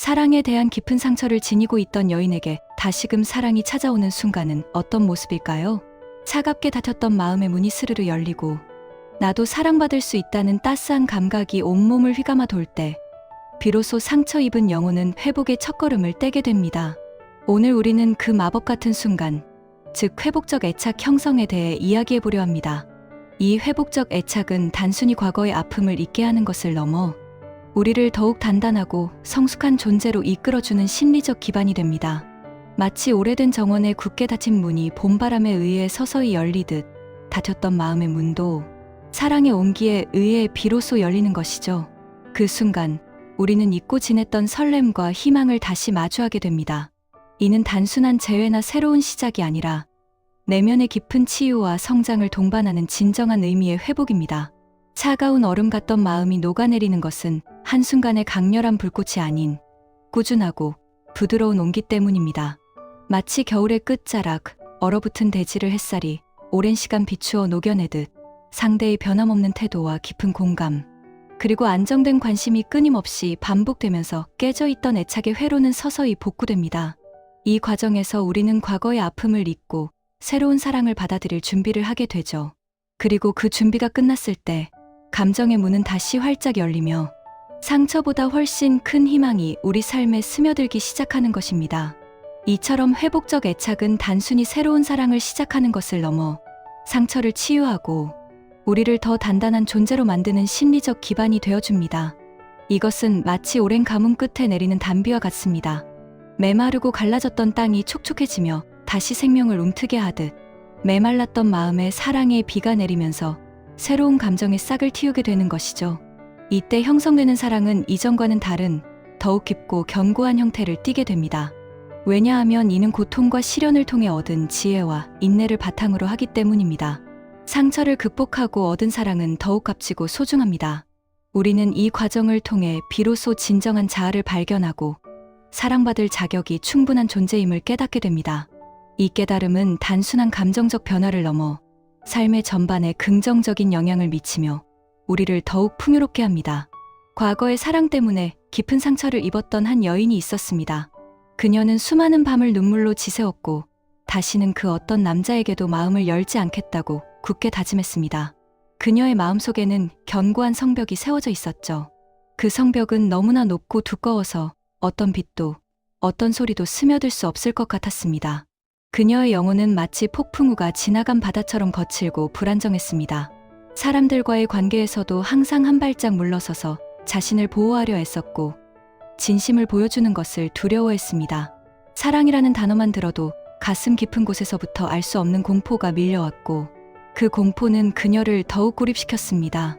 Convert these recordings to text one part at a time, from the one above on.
사랑에 대한 깊은 상처를 지니고 있던 여인에게 다시금 사랑이 찾아오는 순간은 어떤 모습일까요? 차갑게 닫혔던 마음의 문이 스르르 열리고 나도 사랑받을 수 있다는 따스한 감각이 온몸을 휘감아 돌 때 비로소 상처 입은 영혼은 회복의 첫걸음을 떼게 됩니다. 오늘 우리는 그 마법 같은 순간, 즉 회복적 애착 형성에 대해 이야기해보려 합니다. 이 회복적 애착은 단순히 과거의 아픔을 잊게 하는 것을 넘어 우리를 더욱 단단하고 성숙한 존재로 이끌어주는 심리적 기반이 됩니다. 마치 오래된 정원에 굳게 닫힌 문이 봄바람에 의해 서서히 열리듯 닫혔던 마음의 문도 사랑의 온기에 의해 비로소 열리는 것이죠. 그 순간 우리는 잊고 지냈던 설렘과 희망을 다시 마주하게 됩니다. 이는 단순한 재회나 새로운 시작이 아니라 내면의 깊은 치유와 성장을 동반하는 진정한 의미의 회복입니다. 차가운 얼음 같던 마음이 녹아내리는 것은 한순간의 강렬한 불꽃이 아닌 꾸준하고 부드러운 온기 때문입니다. 마치 겨울의 끝자락, 얼어붙은 대지를 햇살이 오랜 시간 비추어 녹여내듯 상대의 변함없는 태도와 깊은 공감, 그리고 안정된 관심이 끊임없이 반복되면서 깨져있던 애착의 회로는 서서히 복구됩니다. 이 과정에서 우리는 과거의 아픔을 잊고 새로운 사랑을 받아들일 준비를 하게 되죠. 그리고 그 준비가 끝났을 때 감정의 문은 다시 활짝 열리며 상처보다 훨씬 큰 희망이 우리 삶에 스며들기 시작하는 것입니다. 이처럼 회복적 애착은 단순히 새로운 사랑을 시작하는 것을 넘어 상처를 치유하고 우리를 더 단단한 존재로 만드는 심리적 기반이 되어줍니다. 이것은 마치 오랜 가뭄 끝에 내리는 단비와 같습니다. 메마르고 갈라졌던 땅이 촉촉해지며 다시 생명을 움트게 하듯 메말랐던 마음에 사랑의 비가 내리면서 새로운 감정의 싹을 틔우게 되는 것이죠. 이때 형성되는 사랑은 이전과는 다른 더욱 깊고 견고한 형태를 띠게 됩니다. 왜냐하면 이는 고통과 시련을 통해 얻은 지혜와 인내를 바탕으로 하기 때문입니다. 상처를 극복하고 얻은 사랑은 더욱 값지고 소중합니다. 우리는 이 과정을 통해 비로소 진정한 자아를 발견하고 사랑받을 자격이 충분한 존재임을 깨닫게 됩니다. 이 깨달음은 단순한 감정적 변화를 넘어 삶의 전반에 긍정적인 영향을 미치며 우리를 더욱 풍요롭게 합니다. 과거의 사랑 때문에 깊은 상처를 입었던 한 여인이 있었습니다. 그녀는 수많은 밤을 눈물로 지새웠고 다시는 그 어떤 남자에게도 마음을 열지 않겠다고 굳게 다짐했습니다. 그녀의 마음속에는 견고한 성벽이 세워져 있었죠. 그 성벽은 너무나 높고 두꺼워서 어떤 빛도 어떤 소리도 스며들 수 없을 것 같았습니다. 그녀의 영혼은 마치 폭풍우가 지나간 바다처럼 거칠고 불안정했습니다. 사람들과의 관계에서도 항상 한 발짝 물러서서 자신을 보호하려 애썼고 진심을 보여주는 것을 두려워했습니다. 사랑이라는 단어만 들어도 가슴 깊은 곳에서부터 알 수 없는 공포가 밀려왔고 그 공포는 그녀를 더욱 고립시켰습니다.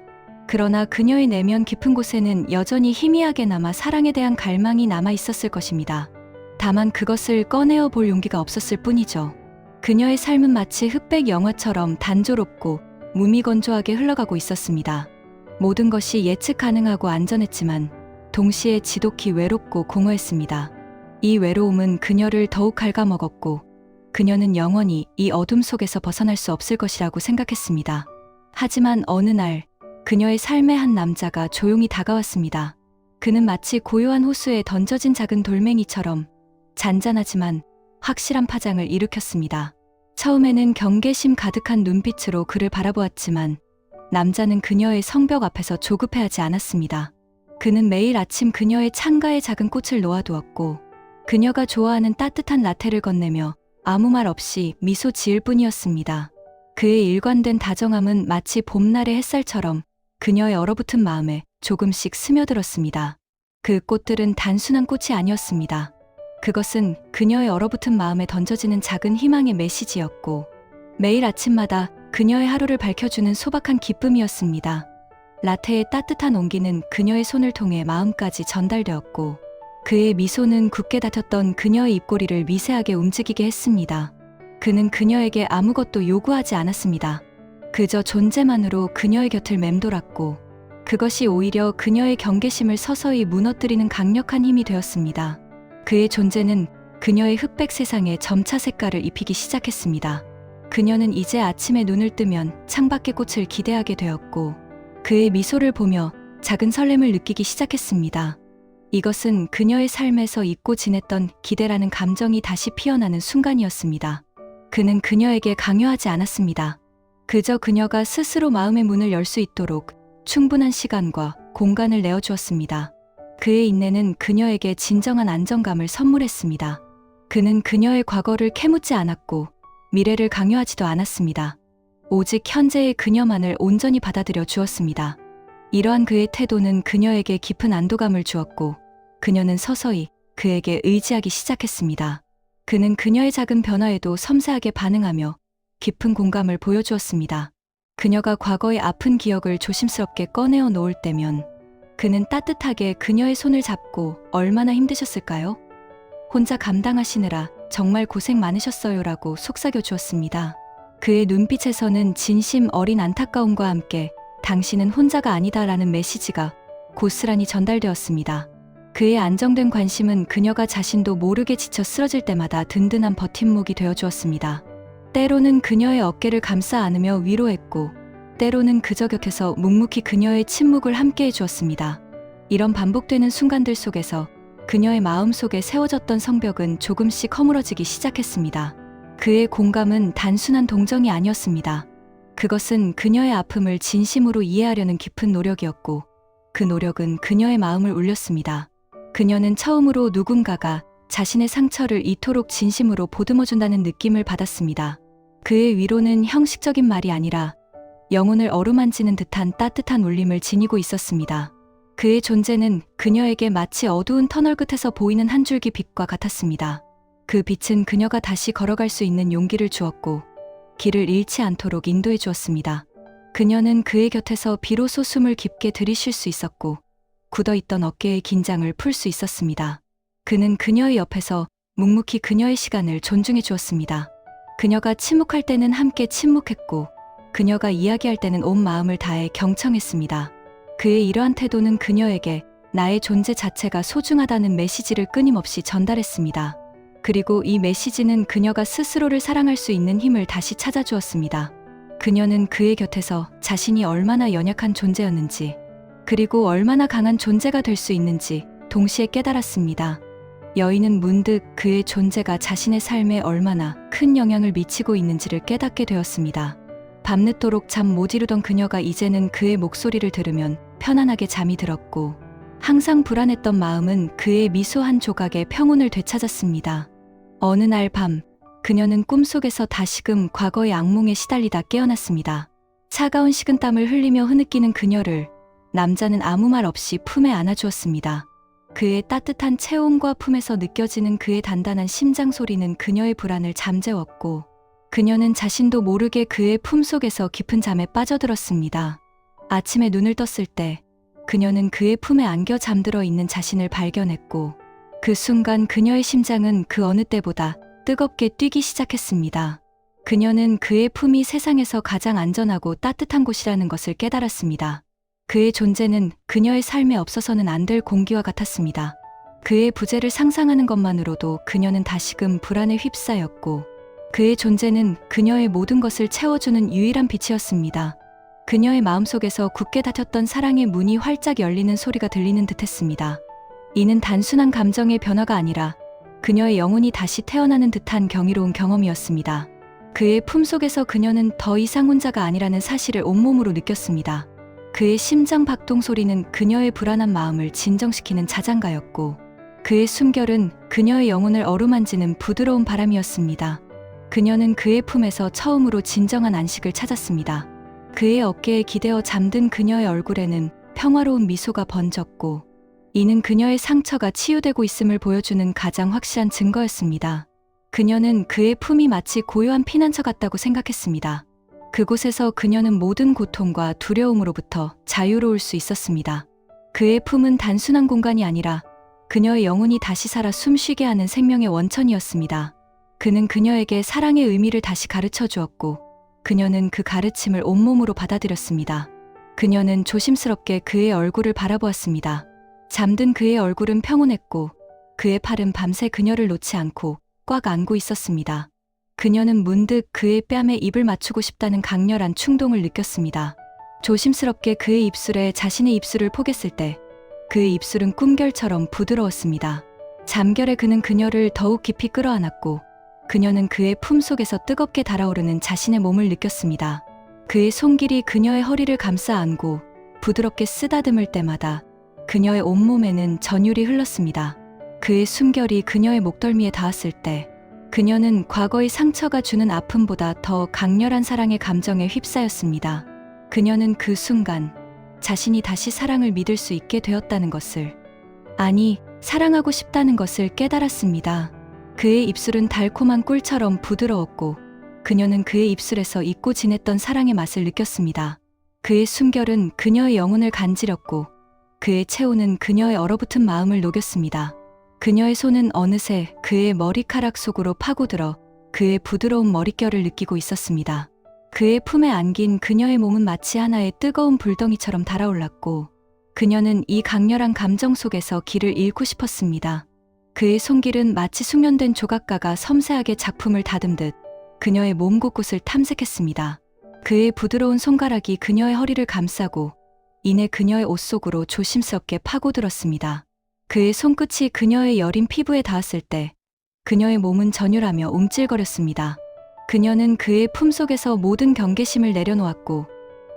그러나 그녀의 내면 깊은 곳에는 여전히 희미하게 남아 사랑에 대한 갈망이 남아 있었을 것입니다. 다만 그것을 꺼내어 볼 용기가 없었을 뿐이죠. 그녀의 삶은 마치 흑백 영화처럼 단조롭고 무미건조하게 흘러가고 있었습니다. 모든 것이 예측 가능하고 안전했지만 동시에 지독히 외롭고 공허했습니다. 이 외로움은 그녀를 더욱 갉아먹었고 그녀는 영원히 이 어둠 속에서 벗어날 수 없을 것이라고 생각했습니다. 하지만 어느 날 그녀의 삶의 한 남자가 조용히 다가왔습니다. 그는 마치 고요한 호수에 던져진 작은 돌멩이처럼 잔잔하지만 확실한 파장을 일으켰습니다. 처음에는 경계심 가득한 눈빛으로 그를 바라보았지만 남자는 그녀의 성벽 앞에서 조급해하지 않았습니다. 그는 매일 아침 그녀의 창가에 작은 꽃을 놓아두었고 그녀가 좋아하는 따뜻한 라테를 건네며 아무 말 없이 미소 지을 뿐이었습니다. 그의 일관된 다정함은 마치 봄날의 햇살처럼 그녀의 얼어붙은 마음에 조금씩 스며들었습니다. 그 꽃들은 단순한 꽃이 아니었습니다. 그것은 그녀의 얼어붙은 마음에 던져지는 작은 희망의 메시지였고 매일 아침마다 그녀의 하루를 밝혀주는 소박한 기쁨이었습니다. 라테의 따뜻한 온기는 그녀의 손을 통해 마음까지 전달되었고 그의 미소는 굳게 닫혔던 그녀의 입꼬리를 미세하게 움직이게 했습니다. 그는 그녀에게 아무것도 요구하지 않았습니다. 그저 존재만으로 그녀의 곁을 맴돌았고 그것이 오히려 그녀의 경계심을 서서히 무너뜨리는 강력한 힘이 되었습니다. 그의 존재는 그녀의 흑백 세상에 점차 색깔을 입히기 시작했습니다. 그녀는 이제 아침에 눈을 뜨면 창밖의 꽃을 기대하게 되었고 그의 미소를 보며 작은 설렘을 느끼기 시작했습니다. 이것은 그녀의 삶에서 잊고 지냈던 기대라는 감정이 다시 피어나는 순간이었습니다. 그는 그녀에게 강요하지 않았습니다. 그저 그녀가 스스로 마음의 문을 열 수 있도록 충분한 시간과 공간을 내어주었습니다. 그의 인내는 그녀에게 진정한 안정감을 선물했습니다. 그는 그녀의 과거를 캐묻지 않았고 미래를 강요하지도 않았습니다. 오직 현재의 그녀만을 온전히 받아들여 주었습니다. 이러한 그의 태도는 그녀에게 깊은 안도감을 주었고 그녀는 서서히 그에게 의지하기 시작했습니다. 그는 그녀의 작은 변화에도 섬세하게 반응하며 깊은 공감을 보여주었습니다. 그녀가 과거의 아픈 기억을 조심스럽게 꺼내어 놓을 때면 그는 따뜻하게 그녀의 손을 잡고 얼마나 힘드셨을까요? 혼자 감당하시느라 정말 고생 많으셨어요라고 속삭여 주었습니다. 그의 눈빛에서는 진심 어린 안타까움과 함께 당신은 혼자가 아니다라는 메시지가 고스란히 전달되었습니다. 그의 안정된 관심은 그녀가 자신도 모르게 지쳐 쓰러질 때마다 든든한 버팀목이 되어주었습니다. 때로는 그녀의 어깨를 감싸 안으며 위로했고 때로는 그저 곁에서 묵묵히 그녀의 침묵을 함께 해주었습니다. 이런 반복되는 순간들 속에서 그녀의 마음속에 세워졌던 성벽은 조금씩 허물어지기 시작했습니다. 그의 공감은 단순한 동정이 아니었습니다. 그것은 그녀의 아픔을 진심으로 이해하려는 깊은 노력이었고 그 노력은 그녀의 마음을 울렸습니다. 그녀는 처음으로 누군가가 자신의 상처를 이토록 진심으로 보듬어준다는 느낌을 받았습니다. 그의 위로는 형식적인 말이 아니라 영혼을 어루만지는 듯한 따뜻한 울림을 지니고 있었습니다. 그의 존재는 그녀에게 마치 어두운 터널 끝에서 보이는 한 줄기 빛과 같았습니다. 그 빛은 그녀가 다시 걸어갈 수 있는 용기를 주었고 길을 잃지 않도록 인도해 주었습니다. 그녀는 그의 곁에서 비로소 숨을 깊게 들이쉴 수 있었고 굳어있던 어깨의 긴장을 풀 수 있었습니다. 그는 그녀의 옆에서 묵묵히 그녀의 시간을 존중해 주었습니다. 그녀가 침묵할 때는 함께 침묵했고 그녀가 이야기할 때는 온 마음을 다해 경청했습니다. 그의 이러한 태도는 그녀에게 나의 존재 자체가 소중하다는 메시지를 끊임없이 전달했습니다. 그리고 이 메시지는 그녀가 스스로를 사랑할 수 있는 힘을 다시 찾아주었습니다. 그녀는 그의 곁에서 자신이 얼마나 연약한 존재였는지 그리고 얼마나 강한 존재가 될 수 있는지 동시에 깨달았습니다. 여인은 문득 그의 존재가 자신의 삶에 얼마나 큰 영향을 미치고 있는지를 깨닫게 되었습니다. 밤늦도록 잠 못 이루던 그녀가 이제는 그의 목소리를 들으면 편안하게 잠이 들었고 항상 불안했던 마음은 그의 미소 한 조각에 평온을 되찾았습니다. 어느 날 밤 그녀는 꿈속에서 다시금 과거의 악몽에 시달리다 깨어났습니다. 차가운 식은땀을 흘리며 흐느끼는 그녀를 남자는 아무 말 없이 품에 안아주었습니다. 그의 따뜻한 체온과 품에서 느껴지는 그의 단단한 심장 소리는 그녀의 불안을 잠재웠고 그녀는 자신도 모르게 그의 품속에서 깊은 잠에 빠져들었습니다. 아침에 눈을 떴을 때 그녀는 그의 품에 안겨 잠들어 있는 자신을 발견했고 그 순간 그녀의 심장은 그 어느 때보다 뜨겁게 뛰기 시작했습니다. 그녀는 그의 품이 세상에서 가장 안전하고 따뜻한 곳이라는 것을 깨달았습니다. 그의 존재는 그녀의 삶에 없어서는 안 될 공기와 같았습니다. 그의 부재를 상상하는 것만으로도 그녀는 다시금 불안에 휩싸였고 그의 존재는 그녀의 모든 것을 채워주는 유일한 빛이었습니다. 그녀의 마음속에서 굳게 닫혔던 사랑의 문이 활짝 열리는 소리가 들리는 듯했습니다. 이는 단순한 감정의 변화가 아니라 그녀의 영혼이 다시 태어나는 듯한 경이로운 경험이었습니다. 그의 품속에서 그녀는 더 이상 혼자가 아니라는 사실을 온몸으로 느꼈습니다. 그의 심장 박동 소리는 그녀의 불안한 마음을 진정시키는 자장가였고 그의 숨결은 그녀의 영혼을 어루만지는 부드러운 바람이었습니다. 그녀는 그의 품에서 처음으로 진정한 안식을 찾았습니다. 그의 어깨에 기대어 잠든 그녀의 얼굴에는 평화로운 미소가 번졌고 이는 그녀의 상처가 치유되고 있음을 보여주는 가장 확실한 증거였습니다. 그녀는 그의 품이 마치 고요한 피난처 같다고 생각했습니다. 그곳에서 그녀는 모든 고통과 두려움으로부터 자유로울 수 있었습니다. 그의 품은 단순한 공간이 아니라 그녀의 영혼이 다시 살아 숨쉬게 하는 생명의 원천이었습니다. 그는 그녀에게 사랑의 의미를 다시 가르쳐 주었고 그녀는 그 가르침을 온몸으로 받아들였습니다. 그녀는 조심스럽게 그의 얼굴을 바라보았습니다. 잠든 그의 얼굴은 평온했고 그의 팔은 밤새 그녀를 놓지 않고 꽉 안고 있었습니다. 그녀는 문득 그의 뺨에 입을 맞추고 싶다는 강렬한 충동을 느꼈습니다. 조심스럽게 그의 입술에 자신의 입술을 포겠을 때 그의 입술은 꿈결처럼 부드러웠습니다. 잠결에 그는 그녀를 더욱 깊이 끌어안았고 그녀는 그의 품속에서 뜨겁게 달아오르는 자신의 몸을 느꼈습니다. 그의 손길이 그녀의 허리를 감싸 안고 부드럽게 쓰다듬을 때마다 그녀의 온몸에는 전율이 흘렀습니다. 그의 숨결이 그녀의 목덜미에 닿았을 때 그녀는 과거의 상처가 주는 아픔보다 더 강렬한 사랑의 감정에 휩싸였습니다. 그녀는 그 순간 자신이 다시 사랑을 믿을 수 있게 되었다는 것을, 아니, 사랑하고 싶다는 것을 깨달았습니다. 그의 입술은 달콤한 꿀처럼 부드러웠고 그녀는 그의 입술에서 잊고 지냈던 사랑의 맛을 느꼈습니다. 그의 숨결은 그녀의 영혼을 간지렸고 그의 체온은 그녀의 얼어붙은 마음을 녹였습니다. 그녀의 손은 어느새 그의 머리카락 속으로 파고들어 그의 부드러운 머릿결을 느끼고 있었습니다. 그의 품에 안긴 그녀의 몸은 마치 하나의 뜨거운 불덩이처럼 달아올랐고 그녀는 이 강렬한 감정 속에서 길을 잃고 싶었습니다. 그의 손길은 마치 숙련된 조각가가 섬세하게 작품을 다듬듯 그녀의 몸 곳곳을 탐색했습니다. 그의 부드러운 손가락이 그녀의 허리를 감싸고 이내 그녀의 옷 속으로 조심스럽게 파고들었습니다. 그의 손끝이 그녀의 여린 피부에 닿았을 때 그녀의 몸은 전율하며 움찔거렸습니다. 그녀는 그의 품속에서 모든 경계심을 내려놓았고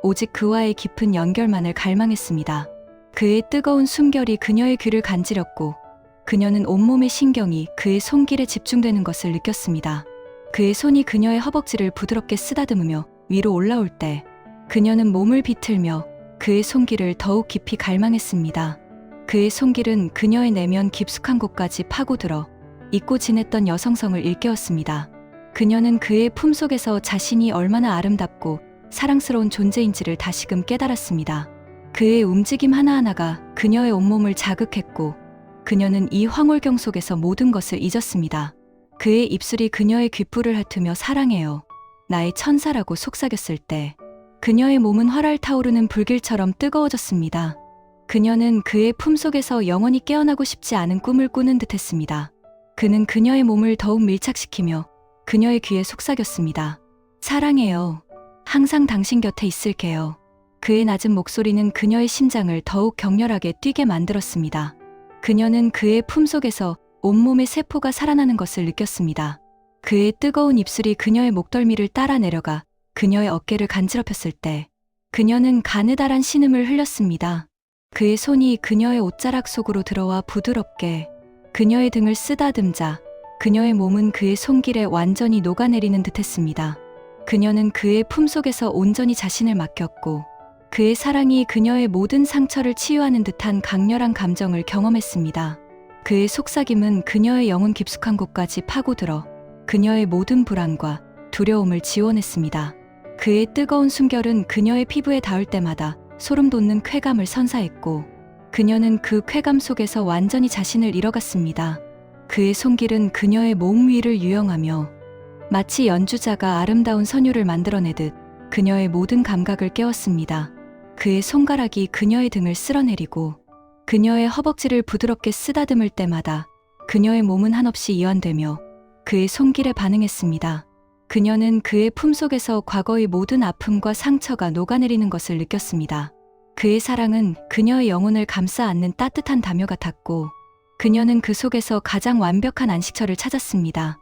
오직 그와의 깊은 연결만을 갈망했습니다. 그의 뜨거운 숨결이 그녀의 귀를 간지렸고 그녀는 온몸의 신경이 그의 손길에 집중되는 것을 느꼈습니다. 그의 손이 그녀의 허벅지를 부드럽게 쓰다듬으며 위로 올라올 때 그녀는 몸을 비틀며 그의 손길을 더욱 깊이 갈망했습니다. 그의 손길은 그녀의 내면 깊숙한 곳까지 파고들어 잊고 지냈던 여성성을 일깨웠습니다. 그녀는 그의 품속에서 자신이 얼마나 아름답고 사랑스러운 존재인지를 다시금 깨달았습니다. 그의 움직임 하나하나가 그녀의 온몸을 자극했고 그녀는 이 황홀경 속에서 모든 것을 잊었습니다. 그의 입술이 그녀의 귓불을 핥으며 사랑해요, 나의 천사라고 속삭였을 때 그녀의 몸은 활활 타오르는 불길처럼 뜨거워졌습니다. 그녀는 그의 품속에서 영원히 깨어나고 싶지 않은 꿈을 꾸는 듯했습니다. 그는 그녀의 몸을 더욱 밀착시키며 그녀의 귀에 속삭였습니다. 사랑해요. 항상 당신 곁에 있을게요. 그의 낮은 목소리는 그녀의 심장을 더욱 격렬하게 뛰게 만들었습니다. 그녀는 그의 품속에서 온몸의 세포가 살아나는 것을 느꼈습니다. 그의 뜨거운 입술이 그녀의 목덜미를 따라 내려가 그녀의 어깨를 간지럽혔을 때 그녀는 가느다란 신음을 흘렸습니다. 그의 손이 그녀의 옷자락 속으로 들어와 부드럽게 그녀의 등을 쓰다듬자 그녀의 몸은 그의 손길에 완전히 녹아내리는 듯했습니다. 그녀는 그의 품속에서 온전히 자신을 맡겼고 그의 사랑이 그녀의 모든 상처를 치유하는 듯한 강렬한 감정을 경험했습니다. 그의 속삭임은 그녀의 영혼 깊숙한 곳까지 파고들어 그녀의 모든 불안과 두려움을 지워냈습니다. 그의 뜨거운 숨결은 그녀의 피부에 닿을 때마다 소름 돋는 쾌감을 선사했고 그녀는 그 쾌감 속에서 완전히 자신을 잃어갔습니다. 그의 손길은 그녀의 몸 위를 유영하며 마치 연주자가 아름다운 선율을 만들어내듯 그녀의 모든 감각을 깨웠습니다. 그의 손가락이 그녀의 등을 쓸어내리고 그녀의 허벅지를 부드럽게 쓰다듬을 때마다 그녀의 몸은 한없이 이완되며 그의 손길에 반응했습니다. 그녀는 그의 품속에서 과거의 모든 아픔과 상처가 녹아내리는 것을 느꼈습니다. 그의 사랑은 그녀의 영혼을 감싸 안는 따뜻한 담요 같았고 그녀는 그 속에서 가장 완벽한 안식처를 찾았습니다.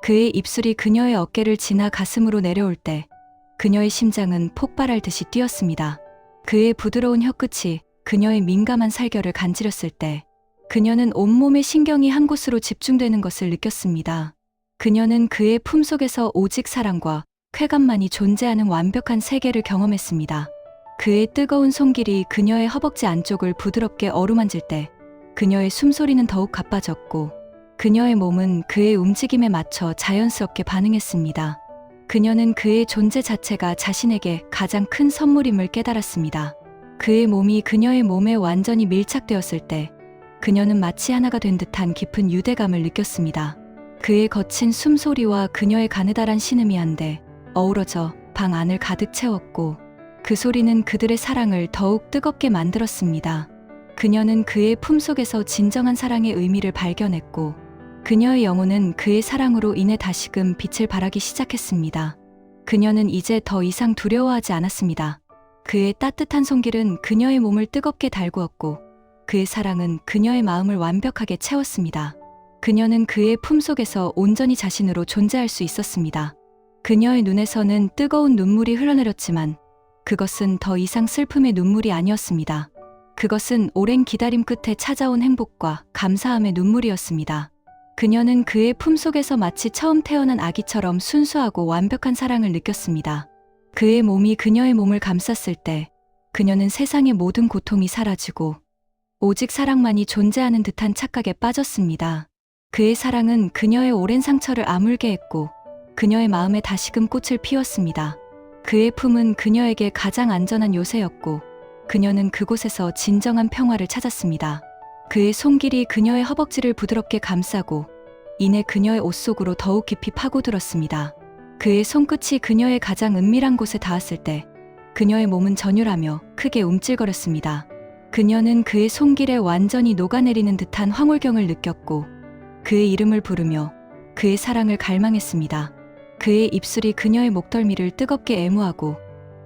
그의 입술이 그녀의 어깨를 지나 가슴으로 내려올 때 그녀의 심장은 폭발할 듯이 뛰었습니다. 그의 부드러운 혀끝이 그녀의 민감한 살결을 간지렸을 때 그녀는 온몸의 신경이 한 곳으로 집중되는 것을 느꼈습니다. 그녀는 그의 품속에서 오직 사랑과 쾌감만이 존재하는 완벽한 세계를 경험했습니다. 그의 뜨거운 손길이 그녀의 허벅지 안쪽을 부드럽게 어루만질 때 그녀의 숨소리는 더욱 가빠졌고 그녀의 몸은 그의 움직임에 맞춰 자연스럽게 반응했습니다. 그녀는 그의 존재 자체가 자신에게 가장 큰 선물임을 깨달았습니다. 그의 몸이 그녀의 몸에 완전히 밀착되었을 때 그녀는 마치 하나가 된 듯한 깊은 유대감을 느꼈습니다. 그의 거친 숨소리와 그녀의 가느다란 신음이 한데 어우러져 방 안을 가득 채웠고 그 소리는 그들의 사랑을 더욱 뜨겁게 만들었습니다. 그녀는 그의 품속에서 진정한 사랑의 의미를 발견했고 그녀의 영혼은 그의 사랑으로 인해 다시금 빛을 발하기 시작했습니다. 그녀는 이제 더 이상 두려워하지 않았습니다. 그의 따뜻한 손길은 그녀의 몸을 뜨겁게 달구었고 그의 사랑은 그녀의 마음을 완벽하게 채웠습니다. 그녀는 그의 품속에서 온전히 자신으로 존재할 수 있었습니다. 그녀의 눈에서는 뜨거운 눈물이 흘러내렸지만 그것은 더 이상 슬픔의 눈물이 아니었습니다. 그것은 오랜 기다림 끝에 찾아온 행복과 감사함의 눈물이었습니다. 그녀는 그의 품속에서 마치 처음 태어난 아기처럼 순수하고 완벽한 사랑을 느꼈습니다. 그의 몸이 그녀의 몸을 감쌌을 때 그녀는 세상의 모든 고통이 사라지고 오직 사랑만이 존재하는 듯한 착각에 빠졌습니다. 그의 사랑은 그녀의 오랜 상처를 아물게 했고 그녀의 마음에 다시금 꽃을 피웠습니다. 그의 품은 그녀에게 가장 안전한 요새였고 그녀는 그곳에서 진정한 평화를 찾았습니다. 그의 손길이 그녀의 허벅지를 부드럽게 감싸고 이내 그녀의 옷 속으로 더욱 깊이 파고들었습니다. 그의 손끝이 그녀의 가장 은밀한 곳에 닿았을 때 그녀의 몸은 전율하며 크게 움찔거렸습니다. 그녀는 그의 손길에 완전히 녹아내리는 듯한 황홀경을 느꼈고 그의 이름을 부르며 그의 사랑을 갈망했습니다. 그의 입술이 그녀의 목덜미를 뜨겁게 애무하고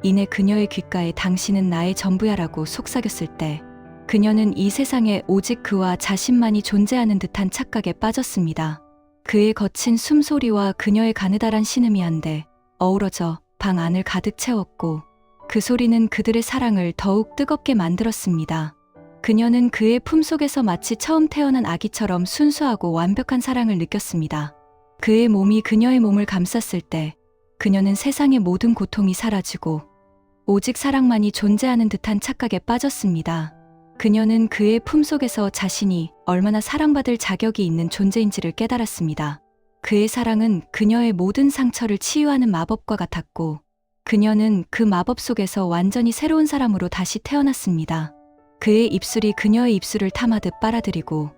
이내 그녀의 귓가에 당신은 나의 전부야라고 속삭였을 때 그녀는 이 세상에 오직 그와 자신만이 존재하는 듯한 착각에 빠졌습니다. 그의 거친 숨소리와 그녀의 가느다란 신음이 한데 어우러져 방 안을 가득 채웠고 그 소리는 그들의 사랑을 더욱 뜨겁게 만들었습니다. 그녀는 그의 품속에서 마치 처음 태어난 아기처럼 순수하고 완벽한 사랑을 느꼈습니다. 그의 몸이 그녀의 몸을 감쌌을 때 그녀는 세상의 모든 고통이 사라지고 오직 사랑만이 존재하는 듯한 착각에 빠졌습니다. 그녀는 그의 품속에서 자신이 얼마나 사랑받을 자격이 있는 존재인지를 깨달았습니다. 그의 사랑은 그녀의 모든 상처를 치유하는 마법과 같았고 그녀는 그 마법 속에서 완전히 새로운 사람으로 다시 태어났습니다. 그의 입술이 그녀의 입술을 탐하듯 빨아들이고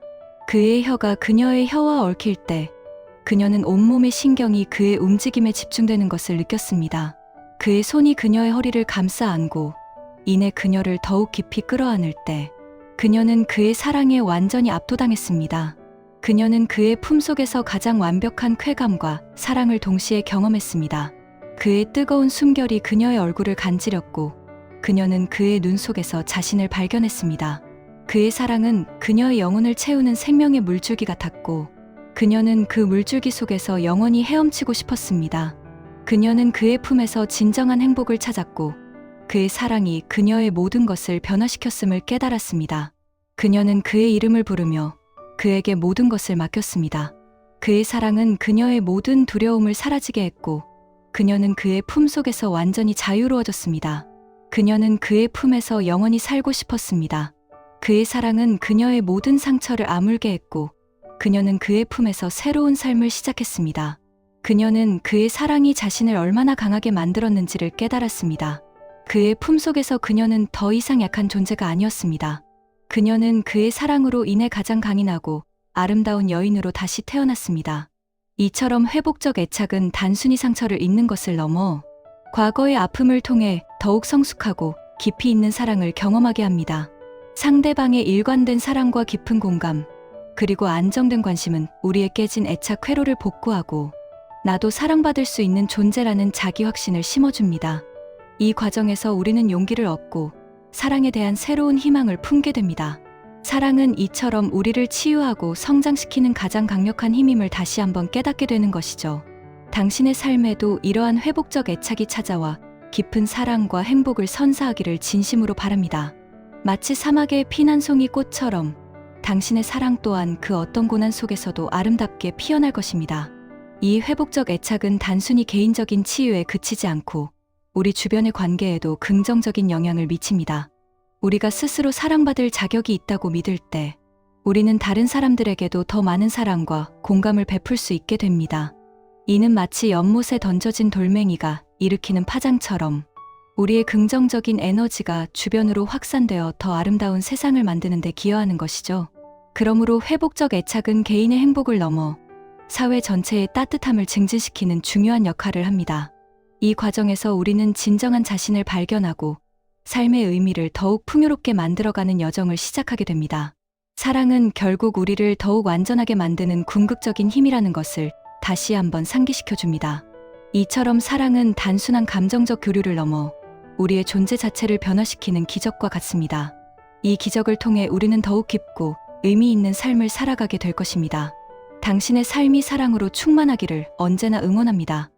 그의 혀가 그녀의 혀와 얽힐 때 그녀는 온몸의 신경이 그의 움직임에 집중되는 것을 느꼈습니다. 그의 손이 그녀의 허리를 감싸 안고 이내 그녀를 더욱 깊이 끌어안을 때 그녀는 그의 사랑에 완전히 압도당했습니다. 그녀는 그의 품속에서 가장 완벽한 쾌감과 사랑을 동시에 경험했습니다. 그의 뜨거운 숨결이 그녀의 얼굴을 간지렸고 그녀는 그의 눈 속에서 자신을 발견했습니다. 그의 사랑은 그녀의 영혼을 채우는 생명의 물줄기 같았고 그녀는 그 물줄기 속에서 영원히 헤엄치고 싶었습니다. 그녀는 그의 품에서 진정한 행복을 찾았고 그의 사랑이 그녀의 모든 것을 변화시켰음을 깨달았습니다. 그녀는 그의 이름을 부르며 그에게 모든 것을 맡겼습니다. 그의 사랑은 그녀의 모든 두려움을 사라지게 했고 그녀는 그의 품속에서 완전히 자유로워졌습니다. 그녀는 그의 품에서 영원히 살고 싶었습니다. 그의 사랑은 그녀의 모든 상처를 아물게 했고 그녀는 그의 품에서 새로운 삶을 시작했습니다. 그녀는 그의 사랑이 자신을 얼마나 강하게 만들었는지를 깨달았습니다. 그의 품속에서 그녀는 더 이상 약한 존재가 아니었습니다. 그녀는 그의 사랑으로 인해 가장 강인하고 아름다운 여인으로 다시 태어났습니다. 이처럼 회복적 애착은 단순히 상처를 잊는 것을 넘어 과거의 아픔을 통해 더욱 성숙하고 깊이 있는 사랑을 경험하게 합니다. 상대방의 일관된 사랑과 깊은 공감, 그리고 안정된 관심은 우리의 깨진 애착 회로를 복구하고 나도 사랑받을 수 있는 존재라는 자기 확신을 심어줍니다. 이 과정에서 우리는 용기를 얻고 사랑에 대한 새로운 희망을 품게 됩니다. 사랑은 이처럼 우리를 치유하고 성장시키는 가장 강력한 힘임을 다시 한번 깨닫게 되는 것이죠. 당신의 삶에도 이러한 회복적 애착이 찾아와 깊은 사랑과 행복을 선사하기를 진심으로 바랍니다. 마치 사막의 피난 송이 꽃처럼 당신의 사랑 또한 그 어떤 고난 속에서도 아름답게 피어날 것입니다. 이 회복적 애착은 단순히 개인적인 치유에 그치지 않고 우리 주변의 관계에도 긍정적인 영향을 미칩니다. 우리가 스스로 사랑받을 자격이 있다고 믿을 때 우리는 다른 사람들에게도 더 많은 사랑과 공감을 베풀 수 있게 됩니다. 이는 마치 연못에 던져진 돌멩이가 일으키는 파장처럼 우리의 긍정적인 에너지가 주변으로 확산되어 더 아름다운 세상을 만드는 데 기여하는 것이죠. 그러므로 회복적 애착은 개인의 행복을 넘어 사회 전체의 따뜻함을 증진시키는 중요한 역할을 합니다. 이 과정에서 우리는 진정한 자신을 발견하고 삶의 의미를 더욱 풍요롭게 만들어가는 여정을 시작하게 됩니다. 사랑은 결국 우리를 더욱 완전하게 만드는 궁극적인 힘이라는 것을 다시 한번 상기시켜줍니다. 이처럼 사랑은 단순한 감정적 교류를 넘어 우리의 존재 자체를 변화시키는 기적과 같습니다. 이 기적을 통해 우리는 더욱 깊고 의미 있는 삶을 살아가게 될 것입니다. 당신의 삶이 사랑으로 충만하기를 언제나 응원합니다.